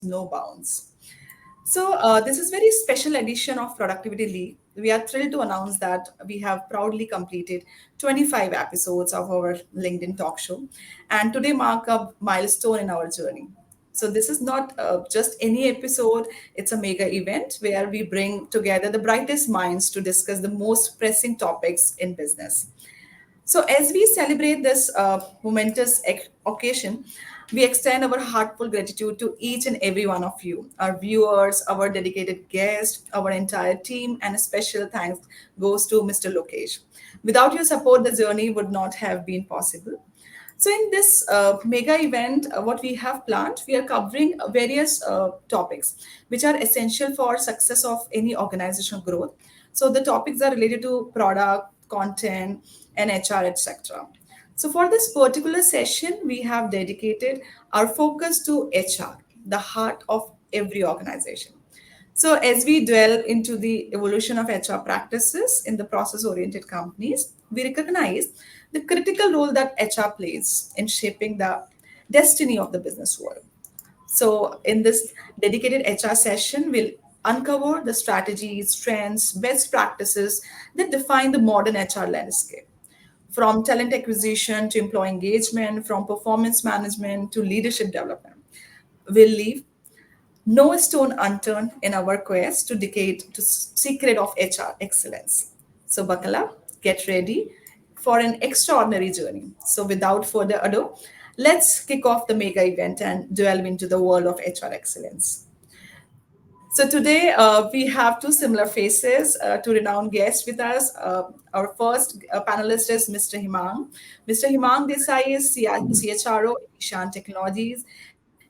no bounds. So, this is very special edition of Productivity League. We are thrilled to announce that we have proudly completed 25 episodes of our LinkedIn talk show, and today mark a milestone in our journey. So, this is not just any episode, it's a mega event where we bring together the brightest minds to discuss the most pressing topics in business. So, as we celebrate this momentous occasion, we extend our heartfelt gratitude to each and every one of you, our viewers, our dedicated guests, our entire team, and a special thanks goes to Mr. Lokesh. Without your support, the journey would not have been possible. So, in this mega event, what we have planned, we are covering various topics which are essential for success of any organizational growth. So, the topics are related to product, content, and HR, etc. So, for this particular session, we have dedicated our focus to HR, the heart of every organization. So, as we delve into the evolution of HR practices in the process oriented companies, we recognize the critical role that HR plays in shaping the destiny of the business world. So, in this dedicated HR session, we'll uncover the strategies, trends, best practices that define the modern HR landscape. From talent acquisition to employee engagement, from performance management to leadership development. We'll leave no stone unturned in our quest to decade to secret of HR excellence. So buckle up, get ready for an extraordinary journey. So without further ado, let's kick off the mega event and delve into the world of HR excellence. So today we have two similar faces, two renowned guests with us. Our first panelist is Mr. Hemang. Mr. Hemang Desai is CHRO at ISHAN Technologies.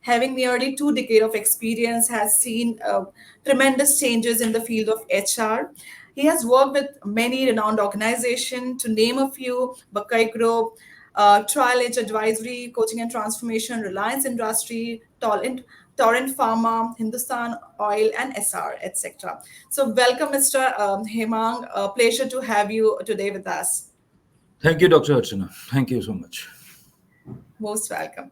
Having nearly 2 decades of experience, has seen tremendous changes in the field of HR. He has worked with many renowned organizations, to name a few: Buckeye Group, Trial Edge Advisory, Coaching and Transformation, Reliance Industry, Torrent Pharma, Hindustan Oil, and SR, etc. So, welcome, Mr. Hemang. Pleasure to have you today with us. Thank you, Dr. Archana. Thank you so much. Most welcome.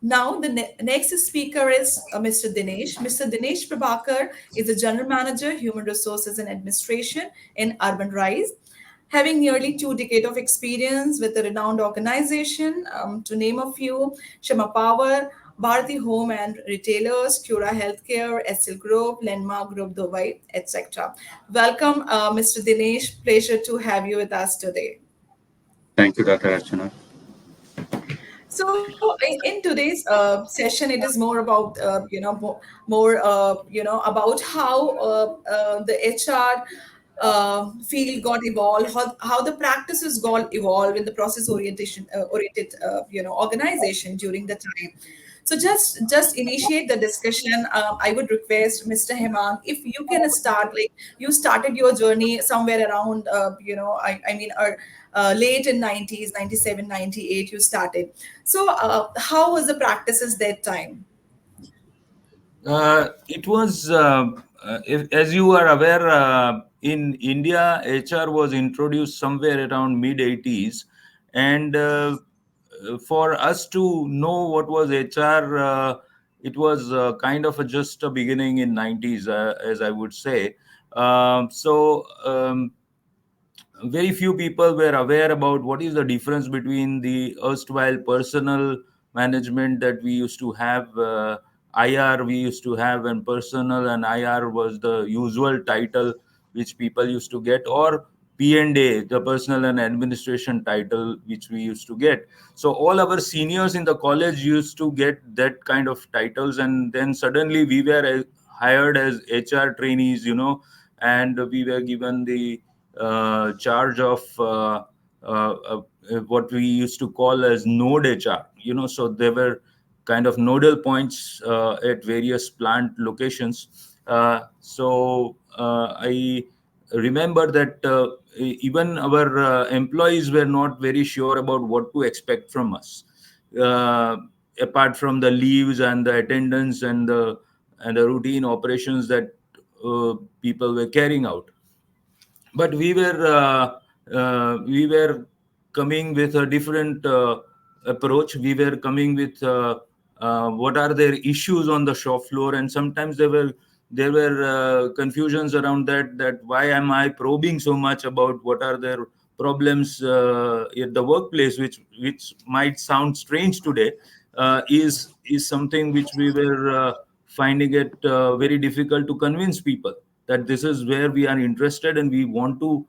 Now, the next speaker is Mr. Dinesh. Mr. Dinesh Prabhakar is the General Manager, Human Resources and Administration in Urban Rise. Having nearly 2 decades of experience with a renowned organization, to name a few: Shama Power, Bharati Home and Retailers, Cura Healthcare, SL Group, Landmark Group, Dubai, etc. Welcome, Mr. Dinesh. Pleasure to have you with us today. Thank you, Dr. Archana. So in today's session, it is more about more about how the HR field got evolved, how the practices got evolved in the process orientation oriented organization during the time. So just initiate the discussion. I would request Mr. Hemang, if you can start, like you started your journey somewhere around I mean late in 90s, 97, 98 you started. So how was the practices that time? It was, as you are aware, in India, HR was introduced somewhere around mid 80s. And for us to know what was HR, it was kind of just a beginning in 90s, as I would say. Very few people were aware about what is the difference between the erstwhile personal management that we used to have, IR we used to have, and personal and IR was the usual title which people used to get, or P&A, the personal and administration title which we used to get. So all our seniors in the college used to get that kind of titles, and then suddenly we were hired as HR trainees, and we were given the charge of what we used to call as node HR. So there were kind of nodal points at various plant locations. I remember that even our employees were not very sure about what to expect from us, apart from the leaves and the attendance and the routine operations that people were carrying out. But we were coming with a different approach. We were coming with what are their issues on the shop floor. And sometimes there were confusions around that why am I probing so much about what are their problems at the workplace, which might sound strange today, is something which we were finding it very difficult to convince people that this is where we are interested, and we want to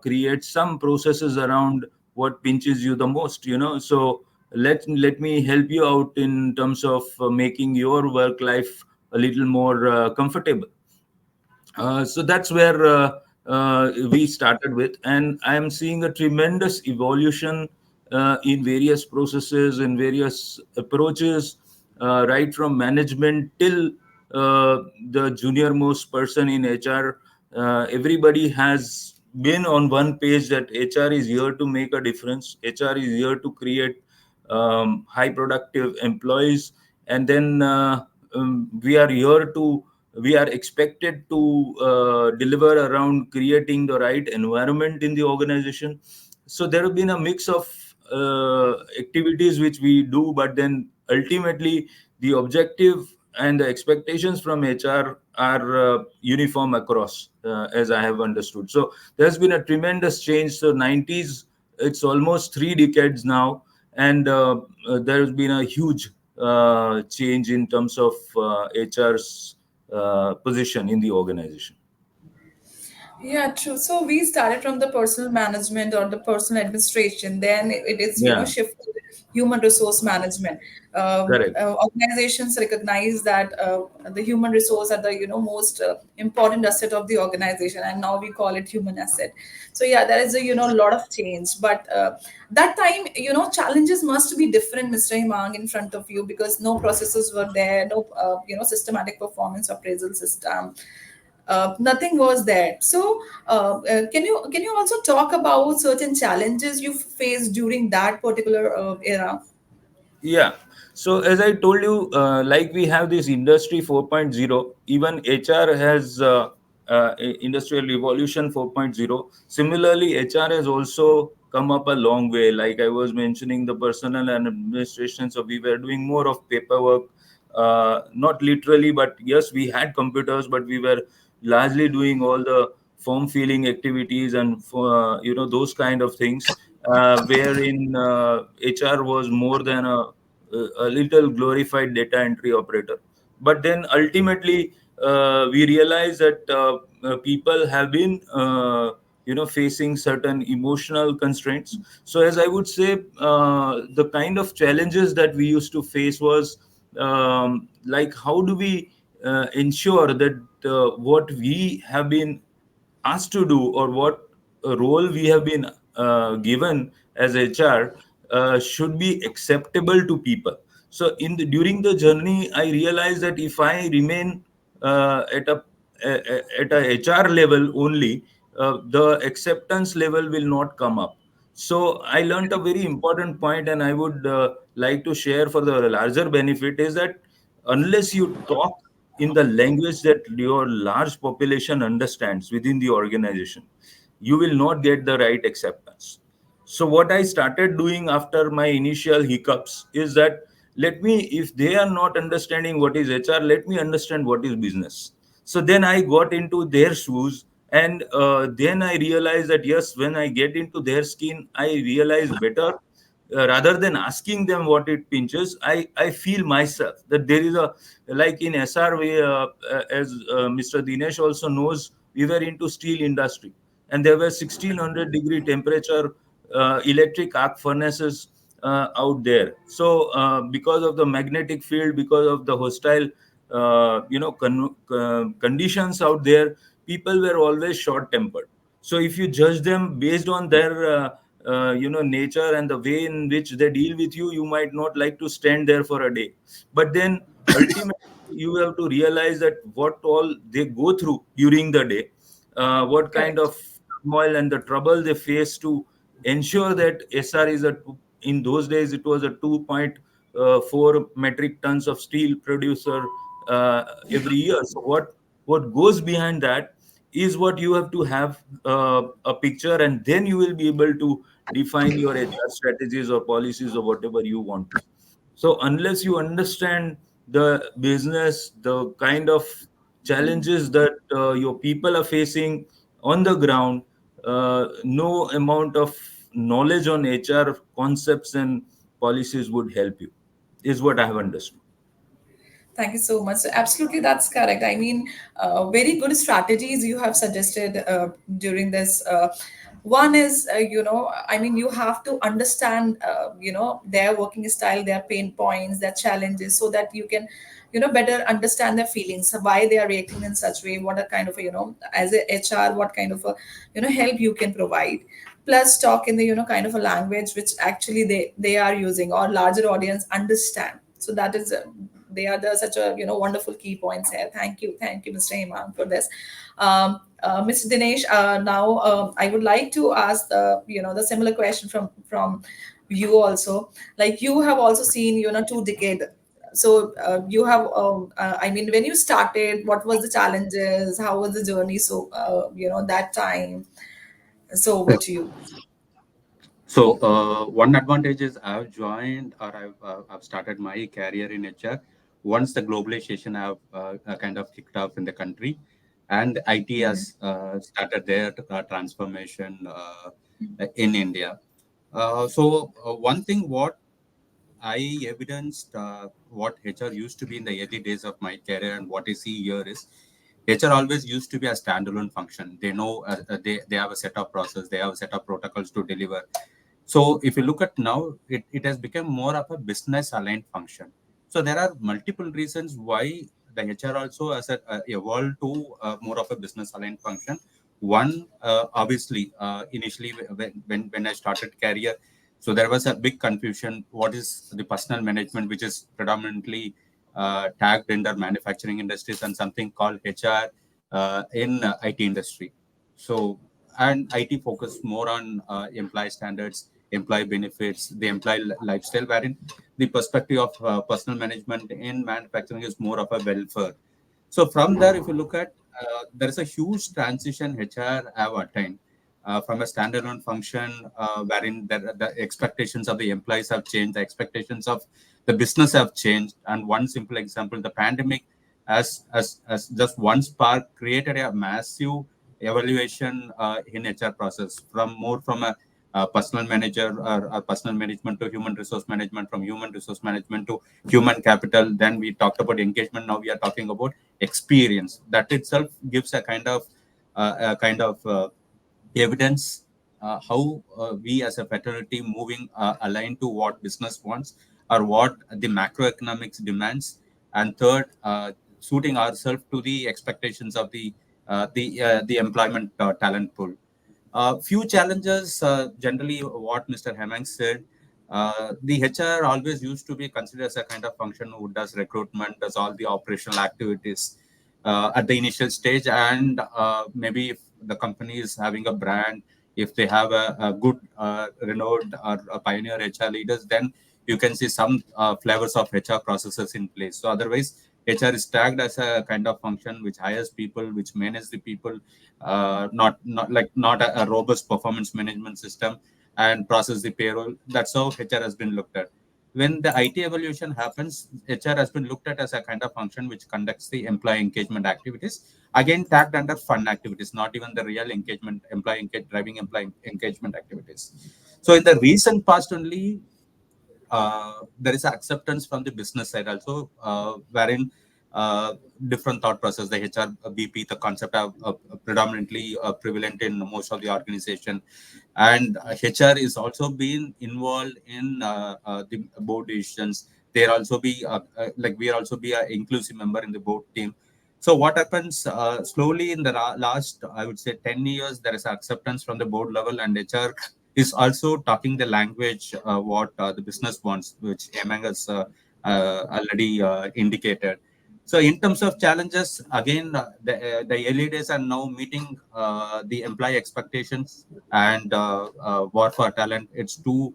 create some processes around what pinches you the most, so let me help you out in terms of making your work life a little more comfortable. So that's where we started with, and I am seeing a tremendous evolution in various processes, in various approaches, right from management till the junior most person in HR. Everybody has been on one page that HR is here to make a difference. HR is here to create high productive employees, and then we are expected to deliver around creating the right environment in the organization. So there have been a mix of activities which we do, but then ultimately the objective and the expectations from HR are uniform across, as I have understood. So there's been a tremendous change. So 90s, it's almost 3 decades now, and there's been a huge change in terms of HR's position in the organization. Yeah, true. So we started from the personal management or the personal administration. Then it is, Yeah, shifted to human resource management. correct. Organizations recognize that the human resource are the, most important asset of the organization, and now we call it human asset. So yeah, there is a, lot of change. But that time, challenges must be different, Mr. Himang, in front of you, because no processes were there, no, systematic performance appraisal system, nothing was there. So can you also talk about certain challenges you faced during that particular era? Yeah. So as I told you, like we have this industry 4.0, even HR has industrial revolution 4.0. Similarly, HR has also come up a long way. Like I was mentioning, the personnel and administration. So we were doing more of paperwork, not literally, but yes, we had computers, but we were largely doing all the form filling activities and those kind of things, wherein HR was more than a little glorified data entry operator. But then ultimately, we realize that people have been facing certain emotional constraints. So as I would say, the kind of challenges that we used to face was, like, how do we ensure that what we have been asked to do, or what role we have been given as HR, should be acceptable to people. So during the journey, I realized that if I remain at a HR level only, the acceptance level will not come up. So I learned a very important point, and I would like to share for the larger benefit, is that unless you talk in the language that your large population understands within the organization, you will not get the right acceptance. So what I started doing after my initial hiccups is that, let me, if they are not understanding what is HR, let me understand what is business. So then I got into their shoes, and then I realized that yes, when I get into their skin, I realize better. Rather than asking them what it pinches, I feel myself that there is a, like in SR, as Mr. Dinesh also knows, we were into steel industry, and there were 1600-degree temperature electric arc furnaces out there. So because of the magnetic field, because of the hostile conditions out there, people were always short tempered. So if you judge them based on their nature and the way in which they deal with you, you might not like to stand there for a day. But then ultimately, you have to realize that what all they go through during the day, what kind Correct. of turmoil and the trouble they face to ensure that SR is in those days it was a 2.4 metric tons of steel producer every year. So what goes behind that is what you have to have a picture, and then you will be able to define your HR strategies or policies or whatever you want to. So unless you understand the business, the kind of challenges that your people are facing on the ground, no amount of knowledge on HR concepts and policies would help you, is what I have understood. Thank you so much. So absolutely, that's correct. I mean, very good strategies you have suggested during this. One is, I mean, you have to understand, their working style, their pain points, their challenges, so that you can, better understand their feelings, why they are reacting in such way, what are kind of, as a HR, what kind of, help you can provide. Plus, talk in the, kind of a language which actually they are using or larger audience understand. So that is they are such a wonderful key points here. Thank you, Mr. Hemang, for this. Mr. Dinesh, now I would like to ask the similar question from you also. Like you have also seen 2 decade. So you have I mean, when you started, what was the challenges? How was the journey? So that time. So over to you. So one advantage is I've joined or I've started my career in HR once the globalization have kind of kicked off in the country, and IT has started their transformation in India. One thing what I evidenced what HR used to be in the early days of my career, and what I see here is HR always used to be a standalone function. They know they have a set of process, they have a set of protocols to deliver. So if you look at now, it has become more of a business aligned function. So there are multiple reasons why the HR also has evolved to more of a business aligned function. One, obviously, initially when I started career, so there was a big confusion. What is the personal management, which is predominantly tagged under manufacturing industries, and something called HR in IT industry. So and IT focus more on employee standards, employee benefits, the employee lifestyle, wherein the perspective of personal management in manufacturing is more of a welfare. So from there, if you look at, there is a huge transition HR have attained from a standalone function wherein the expectations of the employees have changed, the expectations of the business have changed. And one simple example, the pandemic as just one spark created a massive evaluation in HR process from more from a personal manager or a personal management to human resource management, from human resource management to human capital. Then we talked about engagement. Now we are talking about experience. That itself gives a kind of evidence how we as a fraternity moving aligned to what business wants or what the macroeconomics demands. And third, suiting ourselves to the expectations of the employment talent pool. Few challenges, generally, what Mr. Hemang said. The HR always used to be considered as a kind of function who does recruitment, does all the operational activities at the initial stage, and maybe if the company is having a brand, if they have a good renowned or a pioneer HR leaders, then you can see some flavors of HR processes in place. So otherwise, HR is tagged as a kind of function which hires people, which manages the people, not a robust performance management system and process the payroll. That's how HR has been looked at. When the IT evolution happens, HR has been looked at as a kind of function which conducts the employee engagement activities, again tagged under fun activities, not even the real engagement, driving employee engagement activities. So in the recent past only, there is acceptance from the business side also, wherein different thought process, the HR BP, the concept are predominantly prevalent in most of the organization. And HR is also being involved in the board decisions. There also be like we are also be an inclusive member in the board team. So what happens slowly in the last, I would say, 10 years, there is acceptance from the board level, and HR is also talking the language what the business wants, which Hemang has already indicated. So in terms of challenges, again, the early days are now meeting the employee expectations, and war for talent. It's too,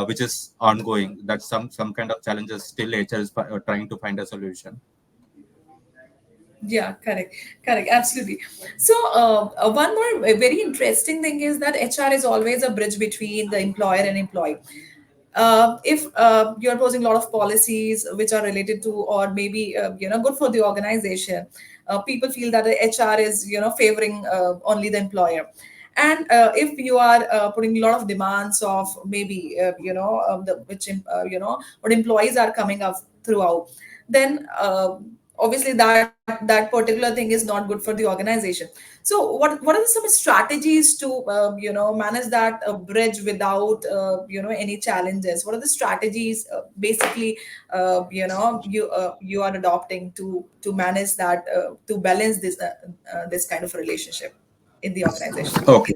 which is ongoing. That's some kind of challenges still HR is trying to find a solution. Yeah, correct, absolutely. So, one more very interesting thing is that HR is always a bridge between the employer and employee. If you're posing a lot of policies which are related to, or maybe good for the organization, people feel that the HR is favoring only the employer. And if you are putting a lot of demands of maybe the which what employees are coming up throughout, then obviously that particular thing is not good for the organization. So what are some strategies to manage that bridge without any challenges? What are the strategies basically you are adopting to manage that, to balance this kind of relationship in the organization? Okay.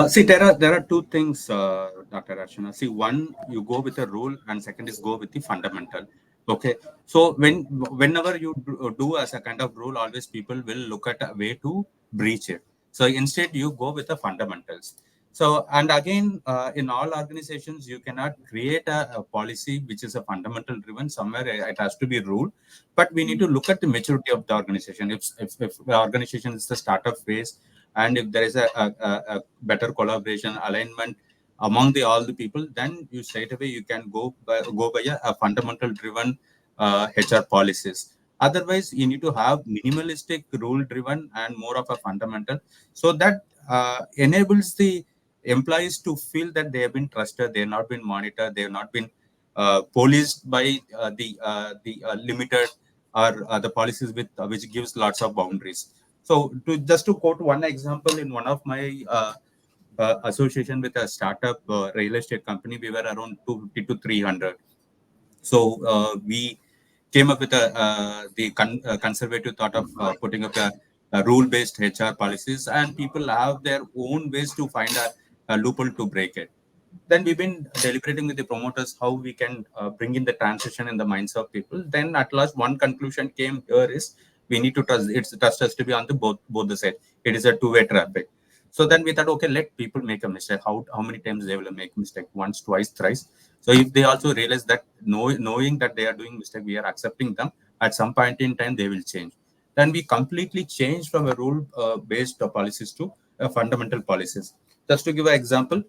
See, there are two things, Dr. Archana. See, one, you go with a rule, and second is go with the fundamental. Okay. So whenever you do as a kind of rule, always people will look at a way to breach it. So instead, you go with the fundamentals. So, and again, in all organizations, you cannot create a policy which is a fundamental driven. Somewhere it has to be rule, but we need to look at the maturity of the organization. If the organization is the startup phase, and if there is a better collaboration alignment among all the people, then you straight away you can go by a fundamental driven HR policies. Otherwise, you need to have minimalistic rule driven and more of a fundamental, so that enables the employees to feel that they have been trusted, they have not been monitored, they have not been policed by the limited or the policies with which gives lots of boundaries. So, just to quote one example, in one of my association with a startup real estate company, we were around 250 to 300. So we came up with the conservative thought of putting up a rule-based HR policies, and people have their own ways to find a loophole to break it. Then we've been deliberating with the promoters how we can bring in the transition in the minds of people. Then at last, one conclusion came here is we need to trust. Trust has to be on the both the side. It is a two-way traffic. So then we thought, okay, let people make a mistake. How many times they will make mistake? Once, twice, thrice. So if they also realize that knowing that they are doing mistake, we are accepting them. At some point in time, they will change. Then we completely changed from a rule based policies to fundamental policies. Just to give an example,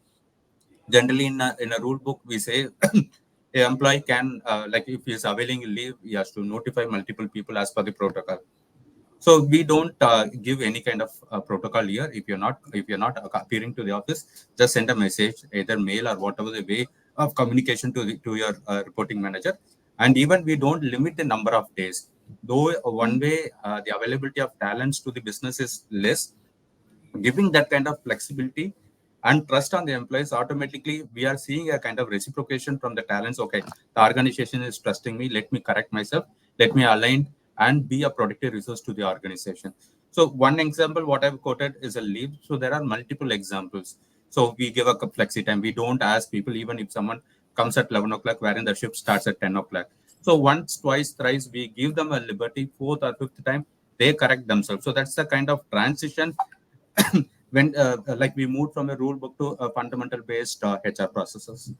generally in a rule book we say a employee can like if he is availing leave, he has to notify multiple people as per the protocol. So we don't give any kind of protocol here. If you're not appearing to the office, just send a message, either mail or whatever the way of communication to your reporting manager. And even we don't limit the number of days, though one way the availability of talents to the business is less. Giving that kind of flexibility and trust on the employees, automatically we are seeing a kind of reciprocation from the talents. Okay, the organization is trusting me, let me correct myself, let me align and be a productive resource to the organization. So one example what I've quoted is a leave. So there are multiple examples. So we give a flexi time. We don't ask people even if someone comes at 11 o'clock wherein the shift starts at 10 o'clock. So once, twice, thrice we give them a liberty. Fourth or fifth time they correct themselves. So that's the kind of transition when like we moved from a rule book to a fundamental based HR processes.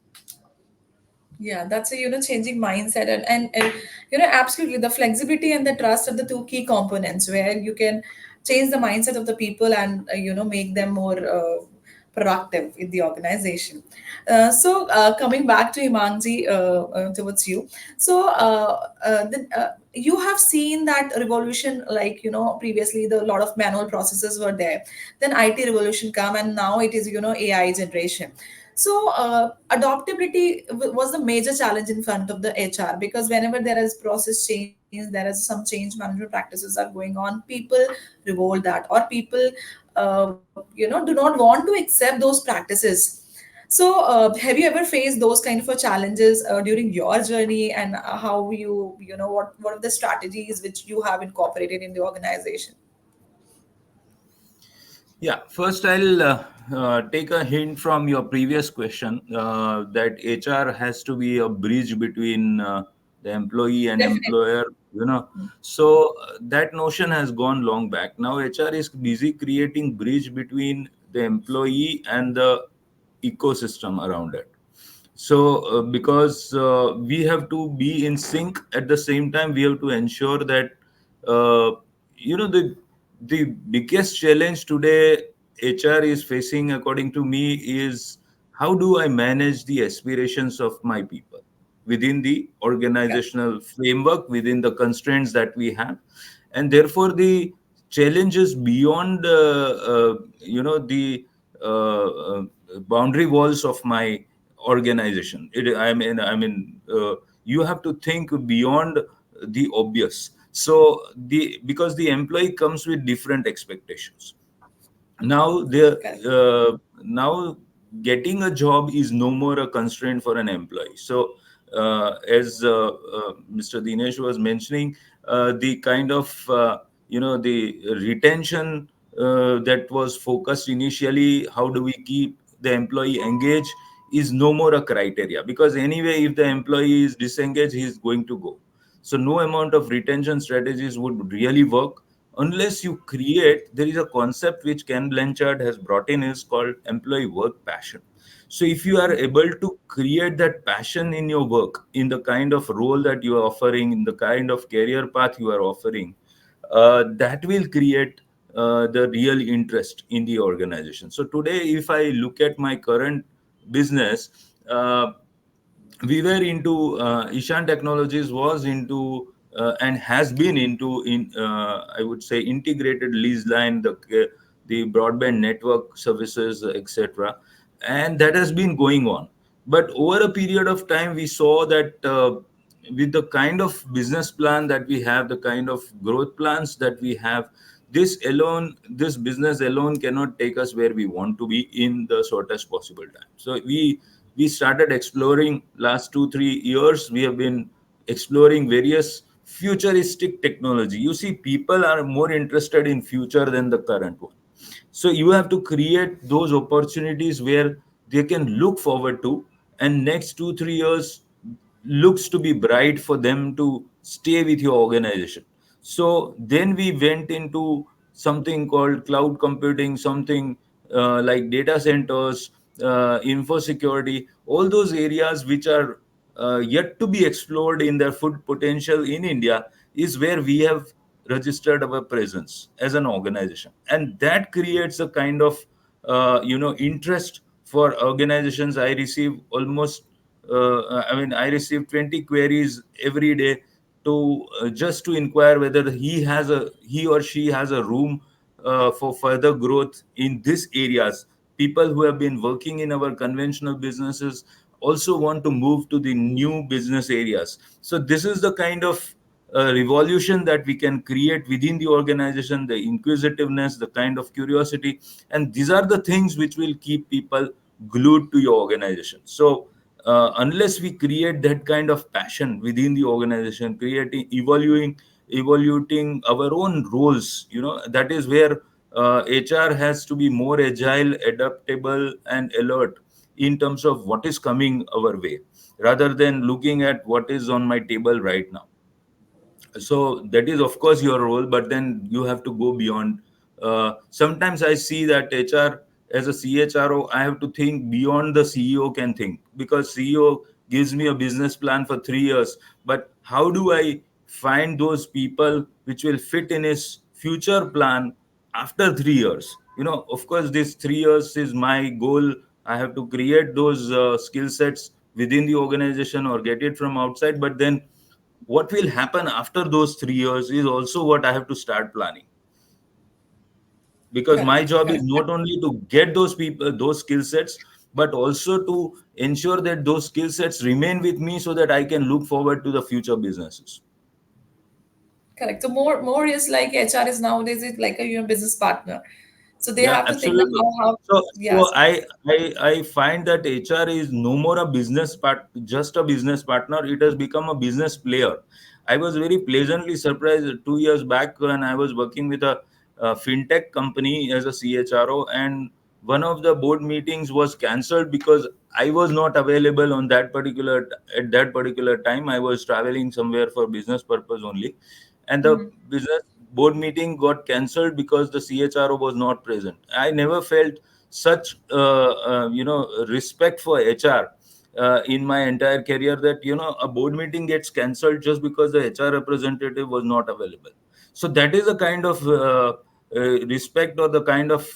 Yeah, that's a changing mindset, and absolutely the flexibility and the trust are the two key components where you can change the mindset of the people and make them more productive in the organization. So coming back to Himangji, towards you. So you have seen that revolution, like previously the lot of manual processes were there, then IT revolution come, and now it is AI generation. So, adaptability was the major challenge in front of the HR, because whenever there is process change, there is some change management practices are going on, people revolt that, or people, do not want to accept those practices. So, have you ever faced those kind of challenges during your journey, and how what are the strategies which you have incorporated in the organization? Yeah, first I'll take a hint from your previous question that HR has to be a bridge between the employee and Definitely. employer. So that notion has gone long back. Now HR is busy creating bridge between the employee and the ecosystem around it. So because we have to be in sync, at the same time we have to ensure that uh, the biggest challenge today HR is facing, according to me, is how do I manage the aspirations of my people within the organizational framework, within the constraints that we have? And therefore, the challenges beyond, the boundary walls of my organization. You have to think beyond the obvious. So because the employee comes with different expectations. Now Correct. now getting a job is no more a constraint for an employee. So as Mr. Dinesh was mentioning, the kind of the retention that was focused initially, how do we keep the employee engaged, is no more a criteria, because anyway if the employee is disengaged, he is going to go. So no amount of retention strategies would really work unless you create. There is a concept which Ken Blanchard has brought in, is called employee work passion. So if you are able to create that passion in your work, in the kind of role that you are offering, in the kind of career path you are offering, that will create the real interest in the organization. So today, if I look at my current business, we were into ISHAN Technologies was into and has been into, in I would say, integrated lease line, the broadband network services, etc., and that has been going on. But over a period of time, we saw that with the kind of business plan that we have, the kind of growth plans that we have, this business alone cannot take us where we want to be in the shortest possible time. So we started exploring. Last 2 3 years we have been exploring various futuristic technology. You see, people are more interested in future than the current one. So you have to create those opportunities where they can look forward to, and next 2 3 years looks to be bright for them to stay with your organization. So then we went into something called cloud computing, something like data centers, info security, all those areas which are yet to be explored in their full potential in India, is where we have registered our presence as an organization. And that creates a kind of interest for organizations. I receive almost I receive 20 queries every day to just to inquire whether he or she has a room for further growth in these areas. People who have been working in our conventional businesses also want to move to the new business areas. So this is the kind of revolution that we can create within the organization, the inquisitiveness, the kind of curiosity, and these are the things which will keep people glued to your organization. So unless we create that kind of passion within the organization, creating, evaluating our own roles, that is where HR has to be more agile, adaptable, and alert in terms of what is coming our way, rather than looking at what is on my table right now. So that is of course your role, but then you have to go beyond. Sometimes I see that HR, as a CHRO, I have to think beyond the CEO can think, because CEO gives me a business plan for 3 years, but how do I find those people which will fit in his future plan after 3 years? Of course this 3 years is my goal. I have to create those skill sets within the organization or get it from outside, but then what will happen after those 3 years is also what I have to start planning, because my Correct. job is Correct. not only to get those people, those skill sets, but also to ensure that those skill sets remain with me so that I can look forward to the future businesses. Correct. So more is like HR is nowadays is like a business partner. So they Yeah, have to think that absolutely. how So, yes. so I find that HR is no more a just a business partner. It has become a business player. I was very pleasantly surprised 2 years back when I was working with a fintech company as a CHRO, and one of the board meetings was cancelled because I was not available on that particular at that particular time. I was traveling somewhere for business purpose only, and the business board meeting got cancelled because the CHRO was not present. I never felt such respect for HR in my entire career, that a board meeting gets cancelled just because the HR representative was not available. So that is a kind of respect, or the kind of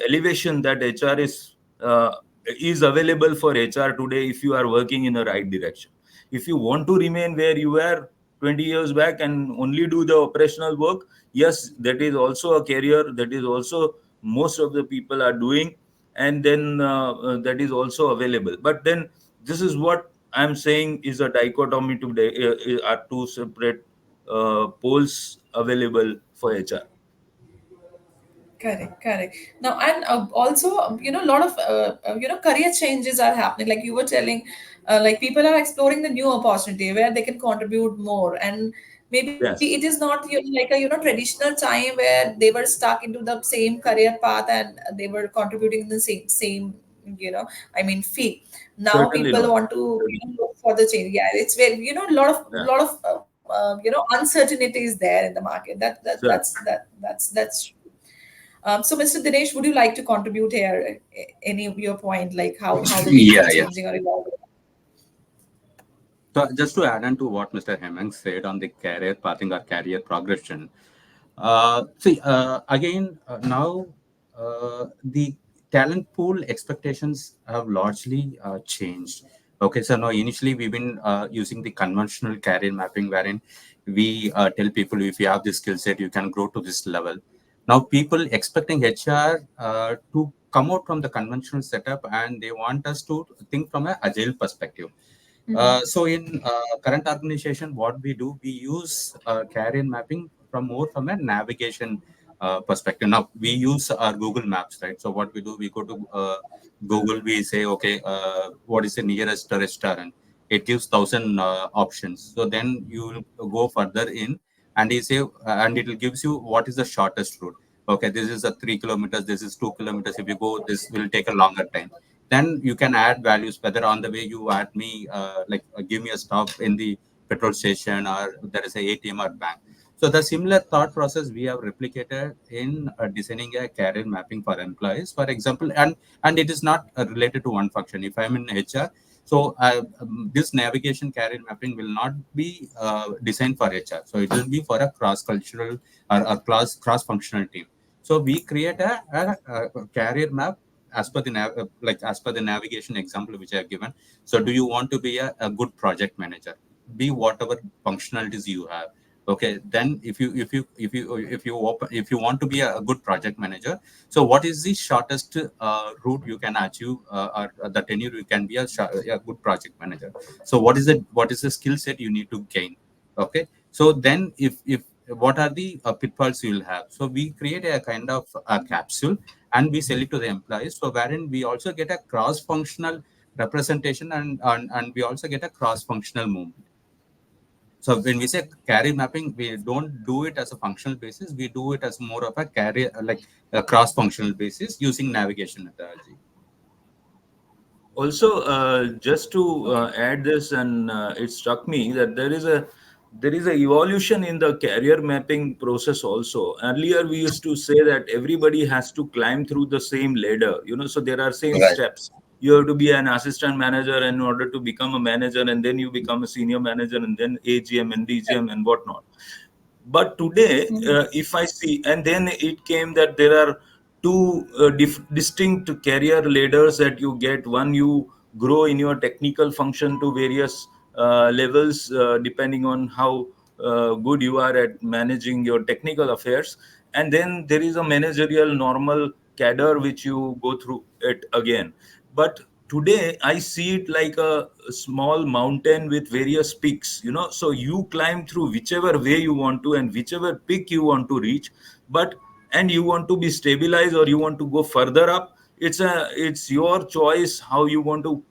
elevation that HR is uh, is available for HR today if you are working in the right direction. If you want to remain where you were 20 years back and only do the operational work, yes, that is also a career, that is also most of the people are doing, and then that is also available. But then this is what I'm saying is a dichotomy today, are two separate poles available for HR. Correct, correct. Now, and also, a lot of career changes are happening. Like you were telling, like people are exploring the new opportunity where they can contribute more, and maybe it is Yes, not like a traditional time where they were stuck into the same career path and they were contributing in the same I mean field. Now certainly people not. want to look for the change. Yeah, it's very a Yeah, lot of uncertainty is there in the market. certainly. That's so, Mr. Dinesh, would you like to contribute here? Any of your point, like how the things Yeah, are yeah. changing or evolving? So just to add on to what Mr. Hemang said on the career pathing or career progression, again, now the talent pool expectations have largely changed. Okay, so now initially we've been using the conventional career mapping, wherein we tell people if you have this skill set, you can grow to this level. Now people expecting HR to come out from the conventional setup, and they want us to think from an agile perspective. So in current organization, what we do, we use career mapping from more from a navigation perspective. Now we use our Google Maps, right? So what we do, we go to Google, we say, okay, what is the nearest restaurant? It gives 1,000 options. So then you will go further in, and you say, and it will gives you what is the shortest route. Okay, this is a 3 kilometers. This is 2 kilometers. If you go, this will take a longer time. Then you can add values, whether on the way you add me give me a stop in the petrol station, or there is a ATM or bank. So the similar thought process we have replicated in designing a career mapping for employees, for example. And it is not related to one function. If I'm in HR, so this navigation career mapping will not be designed for HR, so it will be for a cross cultural or a cross functional team. So we create a career map as per the as per the navigation example which I have given. So do you want to be a good project manager? Be whatever functionalities you have. Okay, then if you want to be a good project manager, so what is the shortest route you can achieve, or the tenure you can be a good project manager? So what is the skill set you need to gain? Okay, so then if what are the pitfalls you will have? So we create a kind of a capsule, and we sell it to the employees. So wherein we also get a cross-functional representation, and we also get a cross-functional movement. So when we say career mapping, we don't do it as a functional basis. We do it as more of a career, like a cross-functional basis using navigation methodology. Also, just to Okay. add this, and it struck me that there is a evolution in the career mapping process also. Earlier we used to say that everybody has to climb through the same ladder, so there are same Right. steps. You have to be an assistant manager in order to become a manager, and then you become a senior manager, and then AGM and DGM and whatnot. But today, if I see, and then it came that there are two distinct career ladders that you get. One, you grow in your technical function to various levels, depending on how good you are at managing your technical affairs. And then there is a managerial normal cadre which you go through it again. But today I see it like a small mountain with various peaks, so you climb through whichever way you want to and whichever peak you want to reach. But and you want to be stabilized or you want to go further up, it's your choice how you want to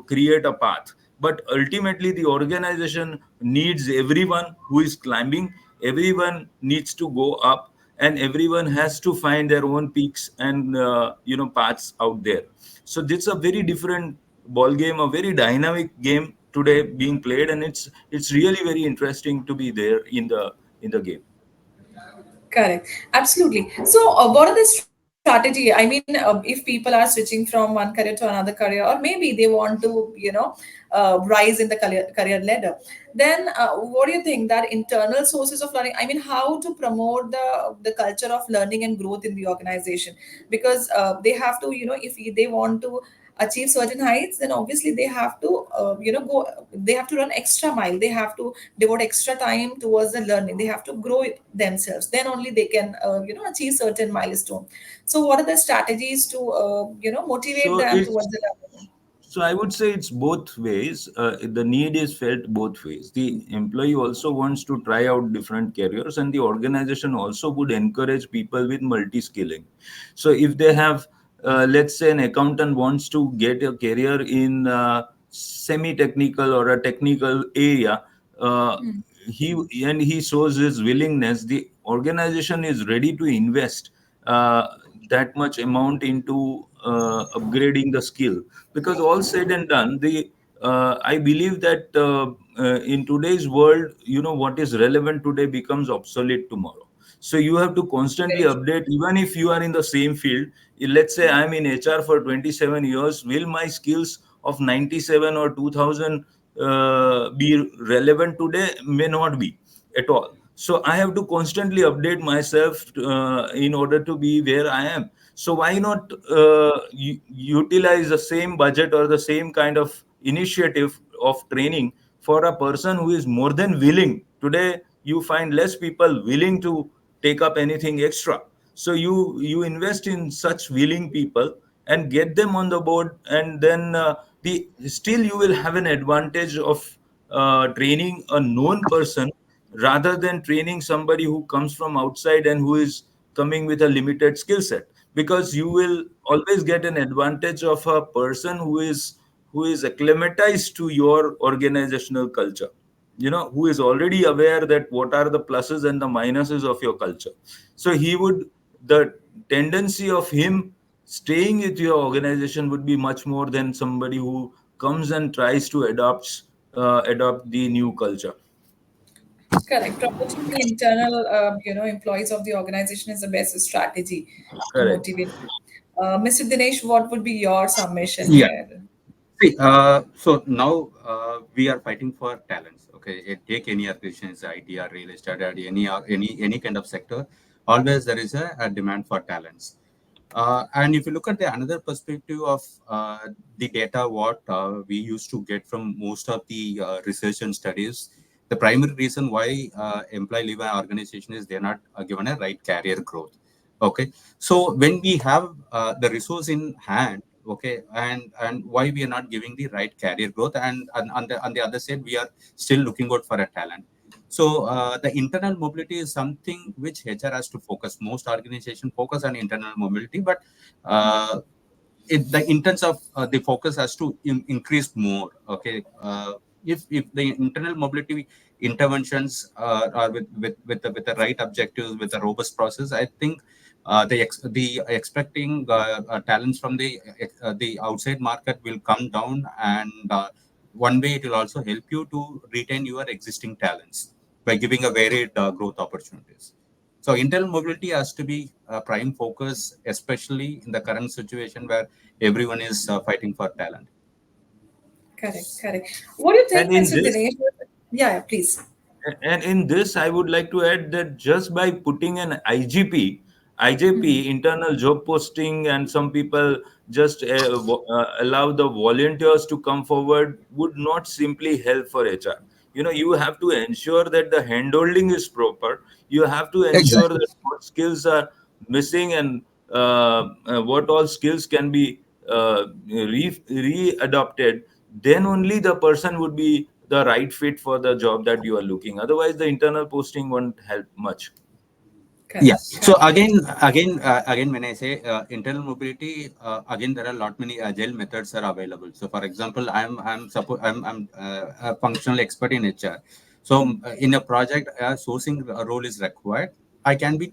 create a path. But ultimately the organization needs everyone who is climbing. Everyone needs to go up, and everyone has to find their own peaks and paths out there. So this is a very different ball game, a very dynamic game today being played, and it's really very interesting to be there in the game. Correct. Absolutely. So, what are the strategies strategy? I mean, if people are switching from one career to another career, or maybe they want to, rise in the career ladder, then what do you think that internal sources of learning? I mean, how to promote the culture of learning and growth in the organization? Because they have to, if they want to achieve certain heights, then obviously they have to, go. They have to run extra mile. They have to devote extra time towards the learning. They have to grow it themselves. Then only they can, achieve certain milestone. So, what are the strategies to, motivate So them towards it's the learning? So I would say it's both ways. The need is felt both ways. The employee also wants to try out different careers, and the organization also would encourage people with multi-skilling. So if they have, let's say, an accountant wants to get a career in semi-technical or a technical area, uh, he he shows his willingness. The organization is ready to invest that much amount into upgrading the skill, because all said and done, the I believe that in today's world, what is relevant today becomes obsolete tomorrow. So you have to constantly Very true. update, even if you are in the same field. Let's say I'm in HR for 27 years. Will my skills of 97 or 2000 be relevant today? May not be at all. So I have to constantly update myself in order to be where I am. So why not utilize the same budget or the same kind of initiative of training for a person who is more than willing? Today, you find less people willing to take up anything extra. So you invest in such willing people and get them on the board, and then the still you will have an advantage of training a known person rather than training somebody who comes from outside and who is coming with a limited skill set, because you will always get an advantage of a person who is acclimatized to your organizational culture, who is already aware that what are the pluses and the minuses of your culture. So the tendency of him staying with your organization would be much more than somebody who comes and tries to adopt the new culture. Correct. Promoting the internal, employees of the organization is the best strategy to Correct. motivate them. Mr. Dinesh, what would be your submission Yeah. here? See, so now we are fighting for talents. Okay, take any organization, IT or real estate or any kind of sector. Always there is a demand for talents. And if you look at the another perspective of the data, what we used to get from most of the research and studies, the primary reason why employee leave an organization is they're not given a right career growth. Okay, so when we have the resource in hand, okay, and why we are not giving the right career growth, and on the other side we are still looking out for a talent. So the internal mobility is something which HR has to focus. Most organizations focus on internal mobility, but uh, in terms of the focus has to increase more. Okay, if the internal mobility interventions are with the right objectives, with a robust process, I think the expecting talents from the outside market will come down, and one way it will also help you to retain your existing talents by giving a varied growth opportunities. So internal mobility has to be a prime focus, especially in the current situation where everyone is fighting for talent. Correct, correct. What do you And think, in Mr. this, Dinesh? Yeah, yeah, please. And in this, I would like to add that just by putting an IJP, internal job posting, and some people just allow the volunteers to come forward would not simply help for HR. You have to ensure that the handholding is proper. You have to ensure Exactly. that what skills are missing, and what all skills can be re-adopted. Then only the person would be the right fit for the job that you are looking. Otherwise, the internal posting won't help much. Yeah. Correct, So correct. again, when I say internal mobility, again there are a lot many agile methods are available. So, for example, I'm a functional expert in HR. So, in a project, a sourcing role is required. I can be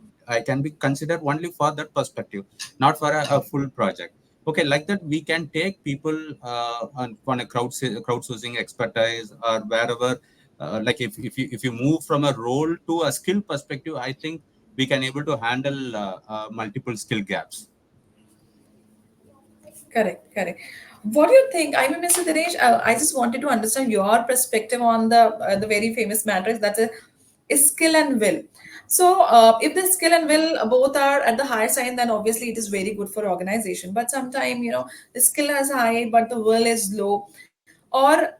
considered only for that perspective, not for a full project. Okay, like that we can take people on a crowdsourcing expertise or wherever. Like if you move from a role to a skill perspective, I think we can able to handle multiple skill gaps. Correct, correct. What do you think? I mean, Mr. Dinesh, I just wanted to understand your perspective on the very famous matrix, that's a skill and will. So, if the skill and will both are at the higher side, then obviously it is very good for organization. But sometimes, the skill is high, but the will is low, or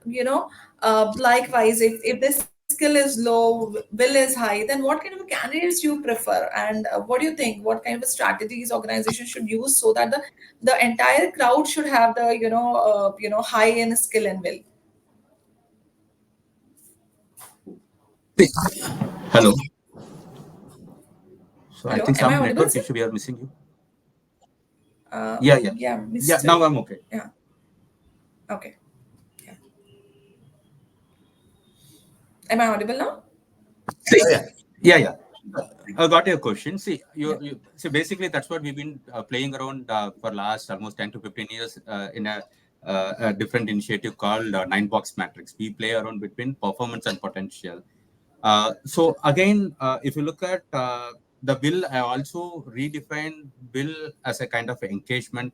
likewise, if the skill is low, will is high, then what kind of candidates you prefer, and what do you think? What kind of strategies organization should use so that the entire crowd should have the high in skill and will? Hello. So I Hello, think am I some audible, network sir? issue we are missing you. Yeah, yeah, Yeah, yeah. Mr. Now I'm okay. Yeah, okay. Yeah, am I audible now? See, Yeah, yeah. yeah, yeah. I got your question. See, Yeah. so basically that's what we've been playing around for last almost 10 to 15 years in a different initiative called Nine Box Matrix. We play around between performance and potential. So again, if you look at the bill, I also redefined bill as a kind of engagement,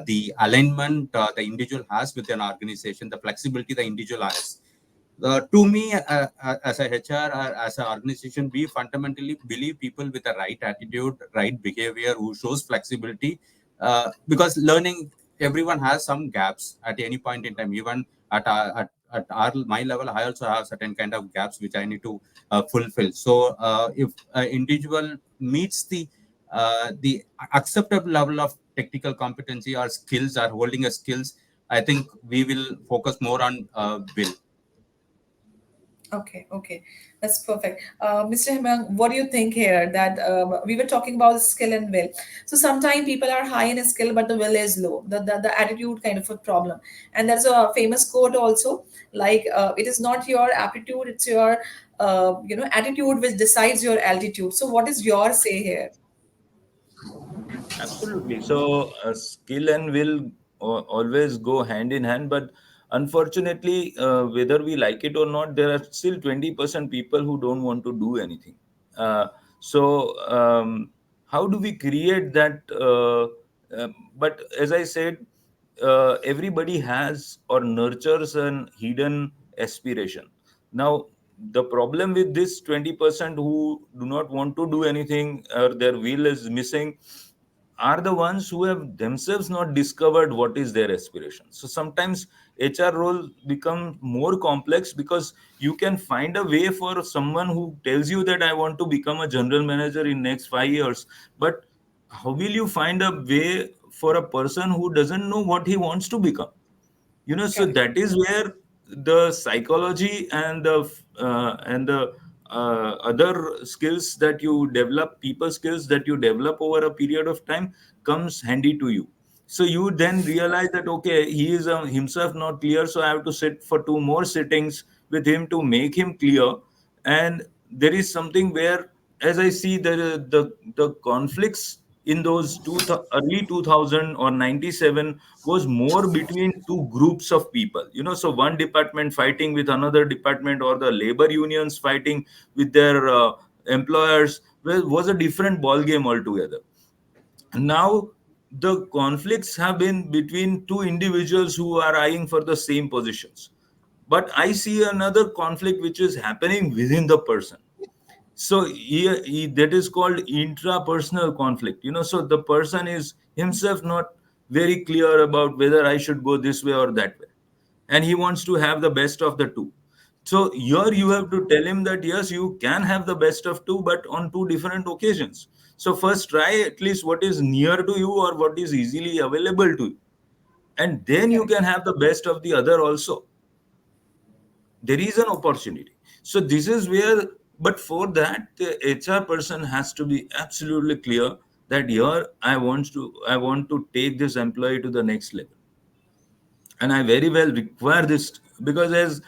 the alignment the individual has with an organization, the flexibility the individual has. To me, as a HR or as an organization, we fundamentally believe people with the right attitude, right behavior, who shows flexibility, because learning, everyone has some gaps at any point in time. Even at my level, I also have certain kind of gaps which I need to fulfill. So, if an individual meets the acceptable level of technical competency or skills or holding a skills, I think we will focus more on will. Okay, okay, that's perfect. Mr. Hemang, what do you think here? That we were talking about skill and will. So sometimes people are high in skill, but the will is low. The attitude kind of a problem. And there's a famous quote also, like it is not your aptitude, it's your attitude which decides your altitude. So what is your say here? Absolutely. So, skill and will always go hand in hand. But unfortunately, whether we like it or not, there are still 20% people who don't want to do anything. So, how do we create that? But as I said, everybody has or nurtures an hidden aspiration. Now, the problem with this 20% who do not want to do anything or their will is missing are the ones who have themselves not discovered what is their aspiration. So sometimes HR role become more complex because you can find a way for someone who tells you that I want to become a general manager in next 5 years, but how will you find a way for a person who doesn't know what he wants to become? So Correct. that is where the psychology and the other skills that you develop, people skills that you develop over a period of time, comes handy to you. So you then realize that okay, he is himself not clear, so I have to sit for two more sittings with him to make him clear. And there is something where, as I see the conflicts in those early 2000 or 97 was more between two groups of people. So one department fighting with another department, or the labor unions fighting with their employers, was a different ball game altogether. Now the conflicts have been between two individuals who are eyeing for the same positions. But I see another conflict which is happening within the person. So that is called intrapersonal conflict. So the person is himself not very clear about whether I should go this way or that way, and he wants to have the best of the two. So here you have to tell him that yes, you can have the best of two, but on two different occasions. So first try at least what is near to you or what is easily available to you, and then you Correct. can have the best of the other also. There is an opportunity. So this is where, but for that, the HR person has to be absolutely clear that here I want to take this employee to the next level, and I very well require this. Because as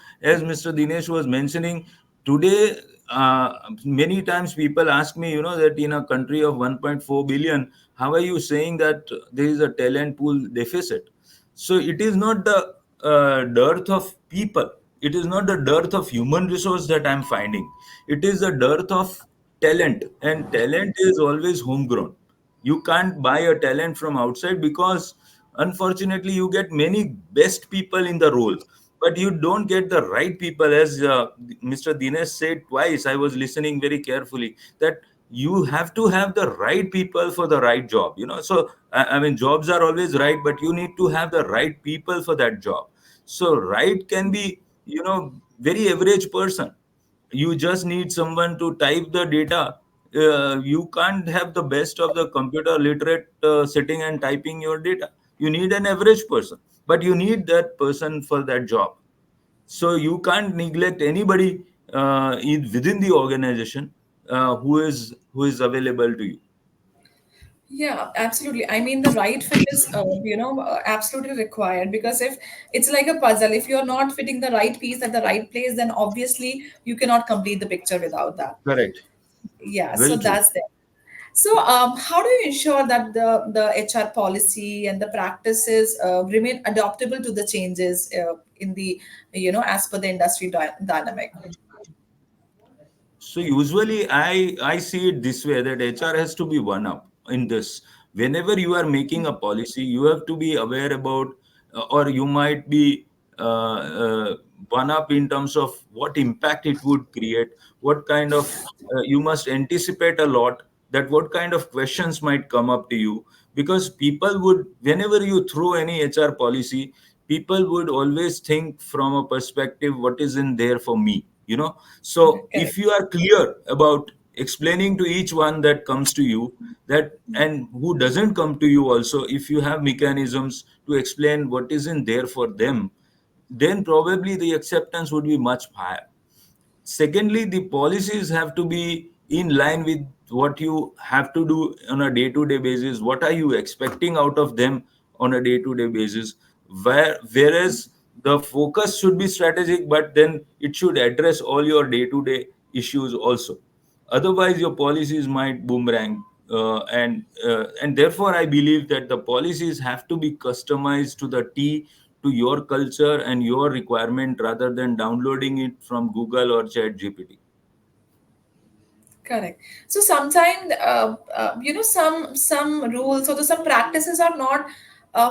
Mr. Dinesh was mentioning today, many times people ask me, that in a country of 1.4 billion, how are you saying that there is a talent pool deficit? So it is not the dearth of people, it is not the dearth of human resource that I'm finding, it is the dearth of talent. And talent is always homegrown. You can't buy a talent from outside, because Unfortunately, you get many best people in the role, but you don't get the right people. As Mr. Dinesh said twice, I was listening very carefully, that you have to have the right people for the right job. So I mean, jobs are always right, but you need to have the right people for that job. So right can be, very average person. You just need someone to type the data. You can't have the best of the computer literate sitting and typing your data. You need an average person, but you need that person for that job. So you can't neglect anybody within the organization who is available to you. Yeah, absolutely. I mean, the right fit is, absolutely required, because if it's like a puzzle, if you're not fitting the right piece at the right place, then obviously you cannot complete the picture without that. Correct. Yeah, so Very true. that's there. So, how do you ensure that the HR policy and the practices remain adaptable to the changes in the, as per the industry dynamic? So usually I see it this way, that HR has to be one up in this. Whenever you are making a policy, you have to be aware about, or you might be one up in terms of what impact it would create, what kind of, you must anticipate a lot, that what kind of questions might come up to you. Because people would, whenever you throw any HR policy, people would always think from a perspective, what is in there for me, so Correct. if you are clear about explaining to each one that comes to you, that and who doesn't come to you also, if you have mechanisms to explain what is in there for them, then probably the acceptance would be much higher. Secondly, the policies have to be in line with what you have to do on a day-to-day basis. What are you expecting out of them on a day-to-day basis? Whereas the focus should be strategic, but then it should address all your day-to-day issues also. Otherwise, your policies might boomerang, and therefore, I believe that the policies have to be customized to the T, to your culture and your requirement, rather than downloading it from Google or Chat GPT. Correct. So sometimes, some rules or some practices are not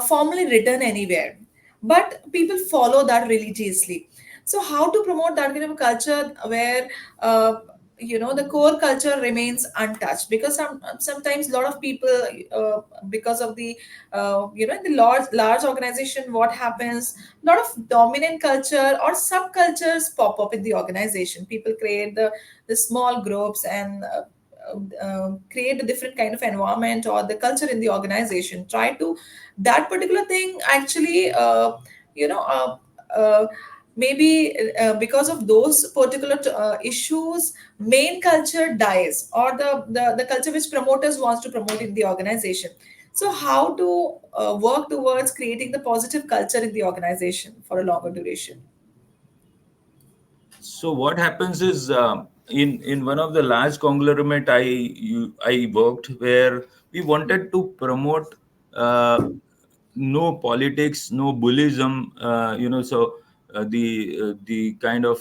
formally written anywhere, but people follow that religiously. So how to promote that kind of culture where the core culture remains untouched? Because sometimes a lot of people, because of the in the large organization, what happens? A lot of dominant culture or subcultures pop up in the organization. People create the small groups and create a different kind of environment or the culture in the organization, try to that particular thing actually you know maybe because of those particular issues, main culture dies, or the culture which promoters wants to promote in the organization. So how to work towards creating the positive culture in the organization for a longer duration? So what happens is, in one of the large conglomerate I worked, where we wanted to promote no politics, no bullyism, so the kind of,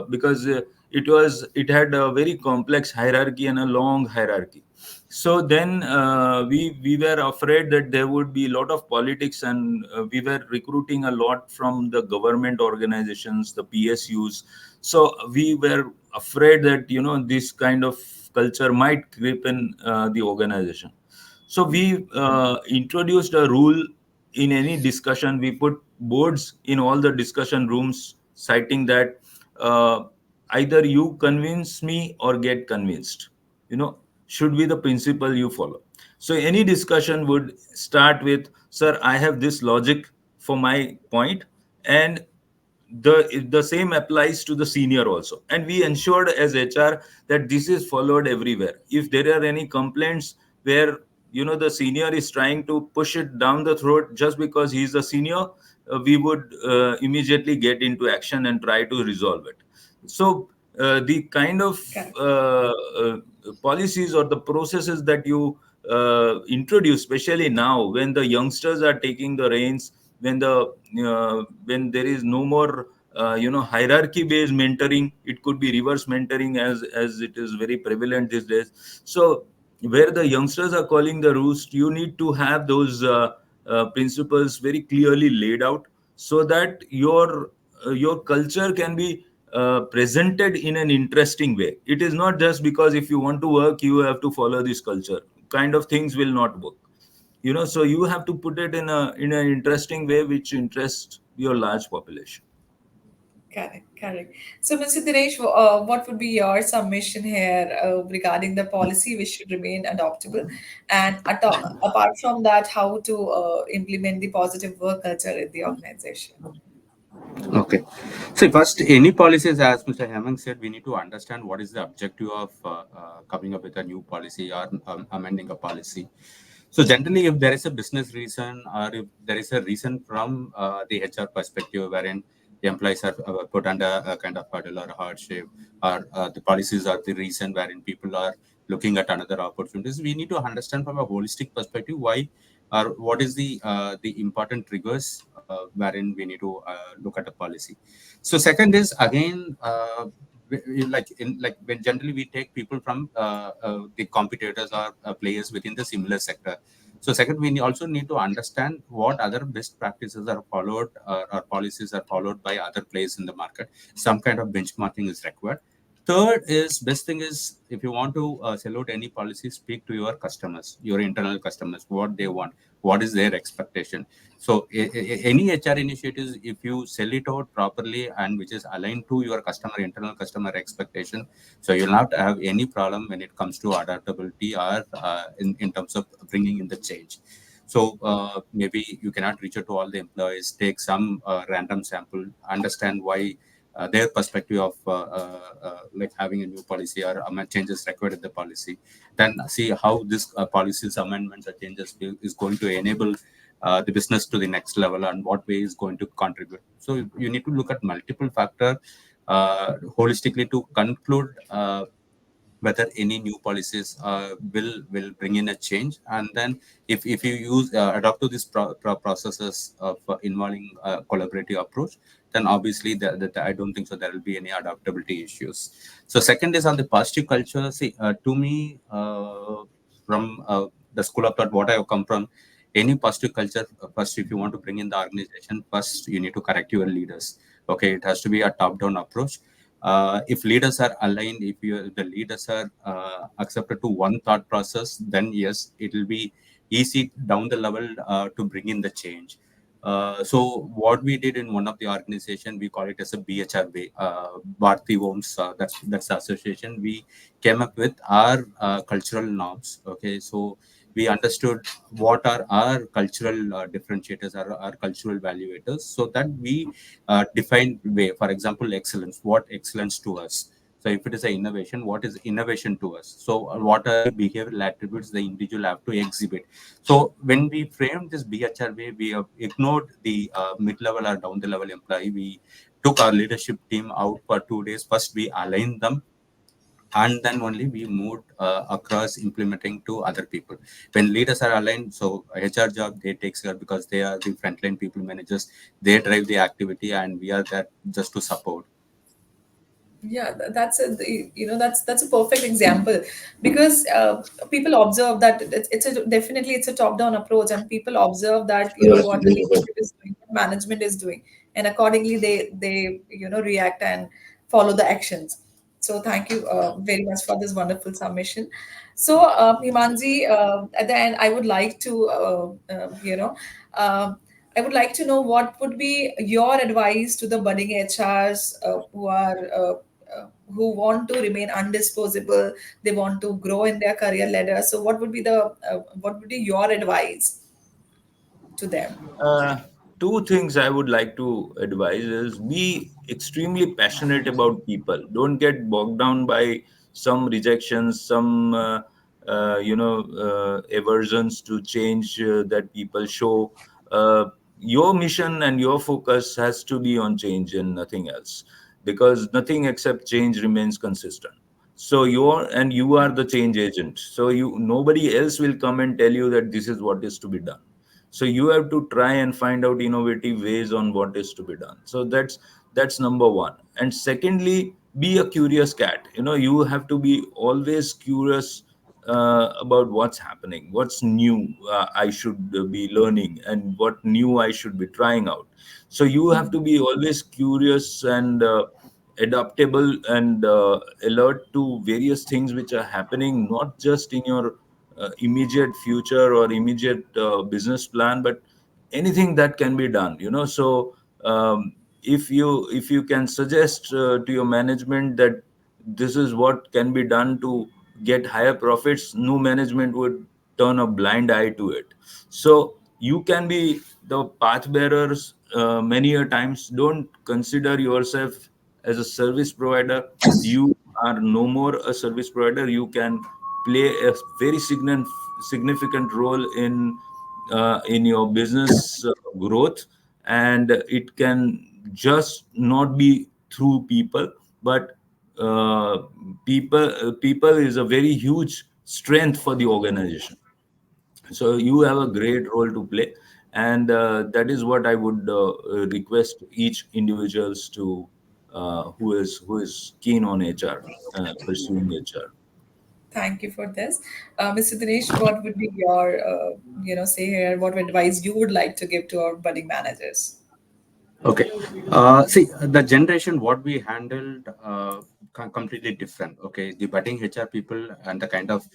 because it had a very complex hierarchy and a long hierarchy. So then we were afraid that there would be a lot of politics, and we were recruiting a lot from the government organizations, the PSUs. So we were afraid that this kind of culture might creep in the organization. So we introduced a rule: in any discussion, we put boards in all the discussion rooms, citing that uh, either you convince me or get convinced. Should be the principle you follow. So any discussion would start with, "Sir, I have this logic for my point," and the same applies to the senior also. And we ensured as HR that this is followed everywhere. If there are any complaints where the senior is trying to push it down the throat just because he's a senior, we would immediately get into action and try to resolve it. So the kind of Correct. policies or the processes that you introduce, especially now when the youngsters are taking the reins, when there is no more hierarchy based mentoring, it could be reverse mentoring, as it is very prevalent these days. So where the youngsters are calling the roost, you need to have those principles very clearly laid out, so that your culture can be presented in an interesting way. It is not just because if you want to work, you have to follow this culture. Kind of things will not work. So you have to put it in an interesting way which interests your large population. Correct, correct. So, Mr. Dinesh, what would be your submission here regarding the policy which should remain adoptable? And apart from that, how to implement the positive work culture in the organization? Okay. So first, any policies, as Mr. Hemang said, we need to understand what is the objective of coming up with a new policy or amending a policy. So generally, if there is a business reason or if there is a reason from the HR perspective wherein the employees are put under a kind of hurdle or hardship, or the policies are the reason wherein people are looking at another opportunities, we need to understand from a holistic perspective why or what is the important triggers wherein we need to look at a policy. So second is again like when generally we take people from the competitors or players within the similar sector. So second, we also need to understand what other best practices are followed or policies are followed by other players in the market. Some kind of benchmarking is required. Third is best thing is if you want to sell out any policy, speak to your customers, your internal customers, what they want, what is their expectation. So any HR initiatives, if you sell it out properly and which is aligned to your customer internal customer expectation, so you'll not have any problem when it comes to adaptability or in terms of bringing in the change. So maybe you cannot reach out to all the employees, take some random sample, understand why their perspective of like having a new policy or changes required in the policy, then see how this policies amendments or changes is going to enable the business to the next level and what way is going to contribute. So you need to look at multiple factor holistically to conclude whether any new policies will bring in a change. And then if you use adopt to these processes of involving collaborative approach, then obviously that I don't think so there will be any adaptability issues. So second is on the positive culture. See, to me, from the school of thought what I have come from, any positive culture, first if you want to bring in the organization, first you need to correct your leaders. Okay, it has to be a top down approach. If leaders are aligned, if the leaders are accepted to one thought process, then yes, it will be easy down the level to bring in the change. So what we did in one of the organization, we call it as a BHR way, Bharti Homes, that's the association. We came up with our cultural norms. Okay, so we understood what are our cultural differentiators, our cultural valuators, so that we defined way. For example, excellence. What excellence to us? So if it is an innovation, what is innovation to us? So what are the behavioral attributes the individual have to exhibit? So when we framed this BHR way, we have ignored the mid-level or down the level employee. We took our leadership team out for 2 days. First, we aligned them, and then only we moved across implementing to other people. When leaders are aligned, so HR job they take care because they are the frontline people managers. They drive the activity, and we are there just to support. Yeah, that's that's a perfect example, because people observe that it's a top down approach, and people observe that what the leadership is doing, what management is doing, and accordingly they react and follow the actions. So thank you very much for this wonderful submission. So Himanji, at the end, I would like to I would like to know what would be your advice to the budding HRs who want to remain undisposable, they want to grow in their career ladder. So what would be your advice to them? Uh, Two things I would like to advise is be extremely passionate about people. Don't get bogged down by some rejections, some aversions to change that people show. Your mission and your focus has to be on change and nothing else, because nothing except change remains consistent. So you are the change agent. So nobody else will come and tell you that this is what is to be done. So you have to try and find out innovative ways on what is to be done. So that's number one. And secondly, be a curious cat. You have to be always curious about what's happening, what's new I should be learning, and what new I should be trying out. So you have to be always curious and adaptable and alert to various things which are happening, not just in your immediate future or immediate business plan, but anything that can be done. So if you can suggest to your management that this is what can be done to get higher profits, no management would turn a blind eye to it. So you can be the path bearers. Many a times, don't consider yourself as a service provider. You are no more a service provider. You can play a very significant role in your business growth, and it can just not be through people, but uh, people is a very huge strength for the organization. So you have a great role to play, and that is what I would request each individuals to who is keen on HR, pursuing HR. Thank you for this. Mr. Dinesh, what would be your, say here, what advice you would like to give to our budding managers? Okay. See, the generation what we handled completely different. Okay, the budding HR people and the kind of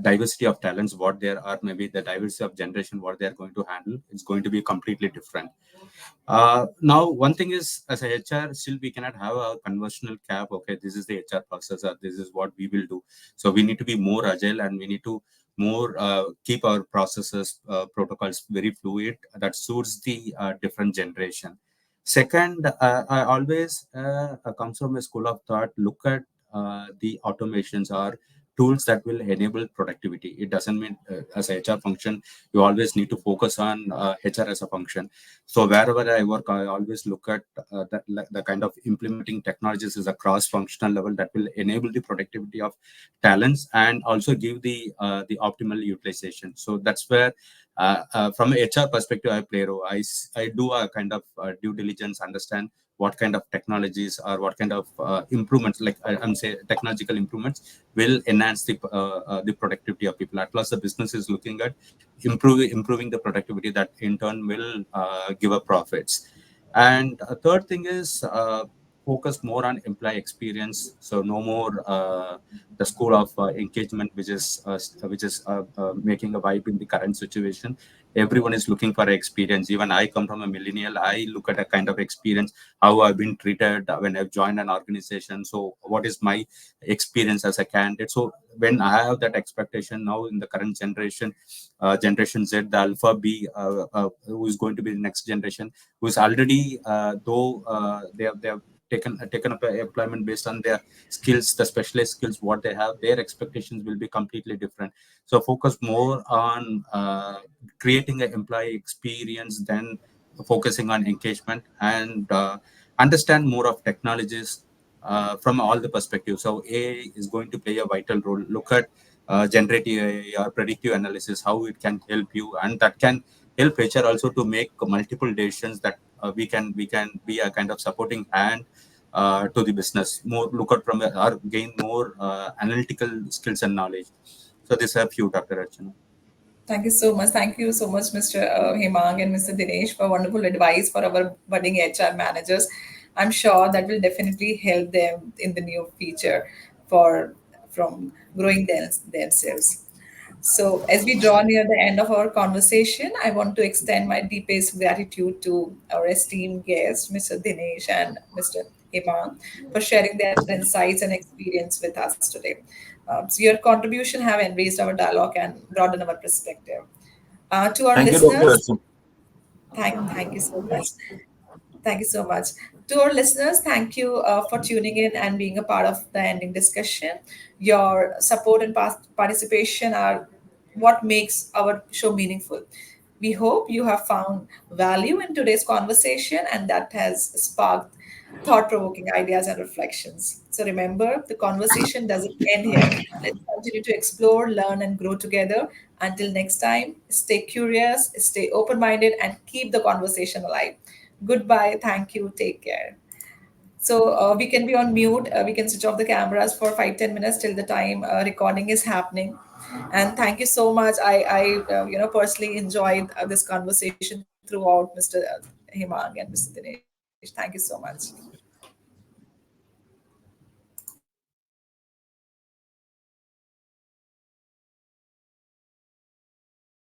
diversity of talents what there are, maybe the diversity of generation what they are going to handle, it's going to be completely different. Now, one thing is, as a HR, still we cannot have a conventional cap. Okay, this is the HR process, or this is what we will do. So we need to be more agile, and we need to more keep our processes, protocols very fluid. That suits the different generation. Second, I always comes from a school of thought. Look at the automations or tools that will enable productivity. It doesn't mean as a HR function you always need to focus on HR as a function. So wherever I work, I always look at the kind of implementing technologies is a cross-functional level that will enable the productivity of talents and also give the optimal utilization. So that's where, from an HR perspective, I play a role. I do a kind of due diligence, understand what kind of technologies or what kind of improvements, like I'm say technological improvements, will enhance the productivity of people. At last, the business is looking at improving the productivity that in turn will give up profits. And a third thing is focus more on employee experience. So no more the school of engagement, which is making a vibe in the current situation. Everyone is looking for experience. Even I come from a millennial. I look at a kind of experience, how I've been treated when I've joined an organization. So what is my experience as a candidate? So when I have that expectation now in the current generation, generation Z, the alpha B, who is going to be the next generation, who is already, though they have taken up employment based on their skills, the specialized skills what they have, their expectations will be completely different. So focus more on creating an employee experience than focusing on engagement, and understand more of technologies from all the perspectives. So AI is going to play a vital role. Look at generative AI or predictive analysis, how it can help you, and that can help HR also to make multiple decisions that we can be a kind of supporting hand to the business. More look at from or gain more analytical skills and knowledge. So this helps you, Dr. Archana. Thank you so much. Thank you so much, Mr. Hemang and Mr. Dinesh, for wonderful advice for our budding HR managers. I'm sure that will definitely help them in the near future for from growing themselves. So, as we draw near the end of our conversation, I want to extend my deepest gratitude to our esteemed guests, Mr. Dinesh and Mr. Hemang, for sharing their insights and experience with us today. So, your contribution have enriched our dialogue and broadened our perspective. To our Thank you, Dr. listeners, Archana. thank you so much. Thank you so much. To our listeners, thank you for tuning in and being a part of the ending discussion. Your support and past participation are what makes our show meaningful. We hope you have found value in today's conversation and that has sparked thought provoking ideas and reflections. So remember, the conversation doesn't end here. Let's continue to explore, learn, and grow together. Until next time, stay curious, stay open minded, and keep the conversation alive. Goodbye. Thank you. Take care. So we can be on mute. We can switch off the cameras for 5-10 minutes till the time recording is happening. And thank you so much. Personally enjoyed this conversation throughout, Mr. Hemang and Mr. Dinesh. Thank you so much.